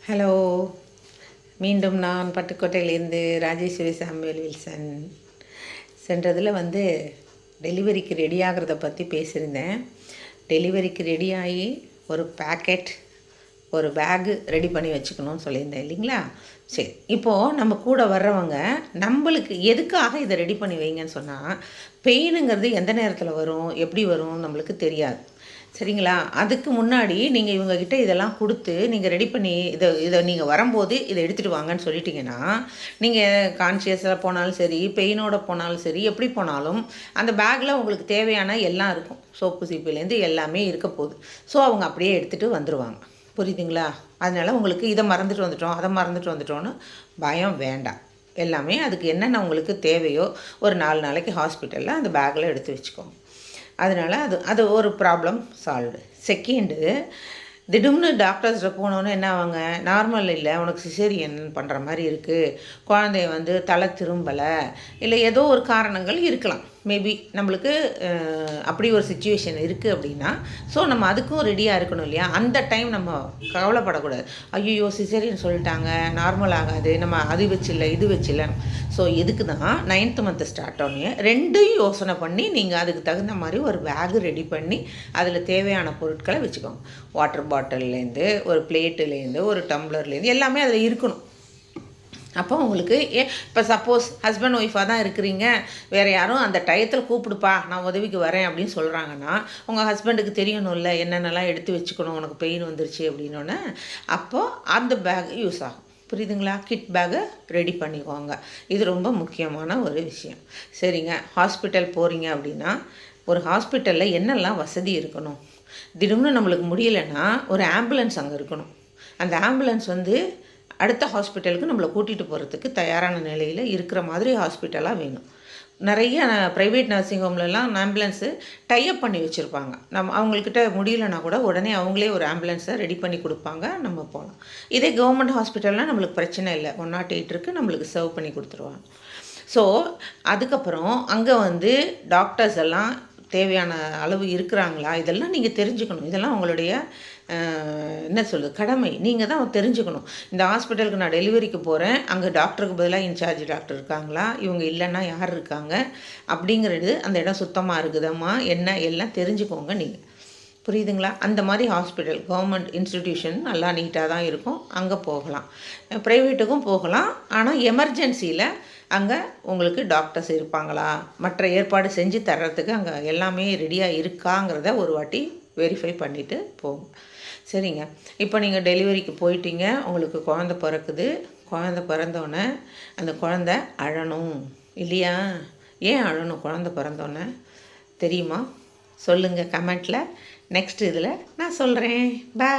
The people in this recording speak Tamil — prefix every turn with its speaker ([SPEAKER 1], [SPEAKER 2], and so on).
[SPEAKER 1] ஹலோ, மீண்டும் நான் பட்டுக்கோட்டையிலேருந்து ராஜேஸ்வரி சாமுவேல் வில்சன். சென்றதில் டெலிவரிக்கு ரெடி ஆகிறத பற்றி பேசியிருந்தேன். டெலிவரிக்கு ரெடியாகி ஒரு பேக்கெட், ஒரு பேகு ரெடி பண்ணி வச்சுக்கணும்னு சொல்லியிருந்தேன் இல்லைங்களா? சரி, இப்போது நம்ம கூட வர்றவங்க நம்மளுக்கு எதுக்காக இதை ரெடி பண்ணி வைங்கன்னு சொன்னால், பெயினுங்கிறது எந்த நேரத்தில் வரும், எப்படி வரும் நம்மளுக்கு தெரியாது. சரிங்களா? அதுக்கு முன்னாடி நீங்கள் இவங்கக்கிட்ட இதெல்லாம் கொடுத்து நீங்கள் ரெடி பண்ணி இதை நீங்கள் வரும்போது இதை எடுத்துகிட்டு வாங்கன்னு சொல்லிட்டீங்கன்னா, நீங்கள் கான்ஷியஸாக போனாலும் சரி, பெயினோட போனாலும் சரி, எப்படி போனாலும் அந்த பேக்கில் உங்களுக்கு தேவையான எல்லாம் இருக்கும். சோப்பு சீப்புலேருந்து எல்லாமே இருக்க போகுது. ஸோ அவங்க அப்படியே எடுத்துகிட்டு வந்துடுவாங்க. புரியுதுங்களா? அதனால் உங்களுக்கு இதை மறந்துட்டு வந்துட்டோம், அதை மறந்துட்டு வந்துட்டோன்னு பயம் வேண்டாம். எல்லாமே அதுக்கு என்னென்ன உங்களுக்கு தேவையோ ஒரு 4 நாளைக்கு ஹாஸ்பிட்டலில் அந்த பேக்கில் எடுத்து வச்சுக்கோங்க. அதனால் அது ஒரு ப்ராப்ளம் சால்வ்டு. செகண்டு, திடீர்னு டாக்டர்ஸ்கிட்ட போனோன்னு என்ன ஆவாங்க, நார்மல் இல்லை, உனக்கு சிசேரியன் பண்ணுற மாதிரி இருக்குது, குழந்தைய தலை திரும்பலை, இல்லை ஏதோ ஒரு காரணங்கள் இருக்கலாம். மேபி நம்மளுக்கு அப்படி ஒரு சுச்சுவேஷன் இருக்குது அப்படின்னா, ஸோ நம்ம அதுக்கும் ரெடியாக இருக்கணும் இல்லையா? அந்த டைம் நம்ம கவலைப்படக்கூடாது. ஐயோ சிசேரியன் சொல்லிட்டாங்க, நார்மல் ஆகாது, நம்ம அது வச்சில்லை இது வச்சில்ல. ஸோ இதுக்கு தான் 9th மந்த் ஸ்டார்ட் ஆனே ரெண்டையும் யோசனை பண்ணி நீங்கள் அதுக்கு தகுந்த மாதிரி ஒரு பேகு ரெடி பண்ணி அதில் தேவையான பொருட்களை வச்சுக்கோங்க. வாட்டர் பாட்டில்லேருந்து, ஒரு பிளேட்டுலேருந்து, ஒரு டம்ளர்லேருந்து எல்லாமே அதில் இருக்கணும். அப்போ உங்களுக்கு இப்போ சப்போஸ் ஹஸ்பண்ட் ஒய்ஃபாக தான் இருக்கிறீங்க, வேறு யாரும் அந்த டயத்தில் கூப்பிடுப்பா நான் உதவிக்கு வரேன் அப்படின்னு சொல்கிறாங்கன்னா, உங்கள் ஹஸ்பண்டுக்கு தெரியணும்ல என்னென்னலாம் எடுத்து வச்சுக்கணும், உனக்கு பெயின் வந்துருச்சு அப்படின்னோடனே அப்போது அந்த பேக் யூஸ் ஆகும். புரியுதுங்களா? கிட் பேக்கை ரெடி பண்ணிக்கோங்க. இது ரொம்ப முக்கியமான ஒரு விஷயம். சரிங்க, ஹாஸ்பிட்டல் போகிறீங்க அப்படின்னா ஒரு ஹாஸ்பிட்டலில் என்னெல்லாம் வசதி இருக்கணும்? திடீர்னு நம்மளுக்கு முடியலைன்னா ஒரு ஆம்புலன்ஸ் அங்கே இருக்கணும். அந்த ஆம்புலன்ஸ் அடுத்த ஹாஸ்பிட்டலுக்கு நம்மளை கூட்டிகிட்டு போகிறதுக்கு தயாரான நிலையில் இருக்கிற மாதிரி ஹாஸ்பிட்டலாக வேணும். நிறைய ப்ரைவேட் நர்சிங் ஹோம்லலாம் ஆம்புலன்ஸு டைப் பண்ணி வச்சுருப்பாங்க. அவங்கக்கிட்ட முடியலன்னா கூட உடனே அவங்களே ஒரு ஆம்புலன்ஸை ரெடி பண்ணி கொடுப்பாங்க, நம்ம போகலாம். இதே கவர்மெண்ட் ஹாஸ்பிட்டல்னால் நம்மளுக்கு பிரச்சனை இல்லை, 108 இருக்குது, நம்மளுக்கு சர்வ் பண்ணி கொடுத்துருவாங்க. ஸோ அதுக்கப்புறம் அங்கே டாக்டர்ஸ் எல்லாம் தேவையான அளவு இருக்கிறாங்களா, இதெல்லாம் நீங்கள் தெரிஞ்சுக்கணும். இதெல்லாம் உங்களுடைய என்ன சொல்லுது கடமை. நீங்கள் தான் தெரிஞ்சுக்கணும். இந்த ஹாஸ்பிட்டலுக்கு நான் டெலிவரிக்கு போகிறேன், அங்கே டாக்டருக்கு பதிலாக இன்சார்ஜ் டாக்டர் இருக்காங்களா, இவங்க இல்லைன்னா யார் இருக்காங்க அப்படிங்கிறது, அந்த இடம் சுத்தமாக இருக்குதம்மா என்ன எல்லாம் தெரிஞ்சுக்கோங்க நீங்கள். புரியுதுங்களா? அந்த மாதிரி ஹாஸ்பிட்டல் கவர்மெண்ட் இன்ஸ்டிடியூஷன் நல்லா நீட்டாக தான் இருக்கும், அங்கே போகலாம். ப்ரைவேட்டுக்கும் போகலாம். ஆனால் எமர்ஜென்சியில் அங்கே உங்களுக்கு டாக்டர்ஸ் இருப்பாங்களா, மற்ற ஏற்பாடு செஞ்சு தர்றதுக்கு அங்கே எல்லாமே ரெடியாக இருக்காங்கிறத ஒரு வாட்டி வெரிஃபை பண்ணிவிட்டு போங்க. சரிங்க, இப்போ நீங்கள் டெலிவரிக்கு போயிட்டீங்க, உங்களுக்கு குழந்த பிறக்குது. குழந்த பிறந்தோன்னே அந்த குழந்த அழணும் இல்லையா? ஏன் அழணும் குழந்த பிறந்தோன்னே தெரியுமா? சொல்லுங்கள் கமெண்ட்டில். நெக்ஸ்ட் இதில் நான் சொல்கிறேன். பாய்.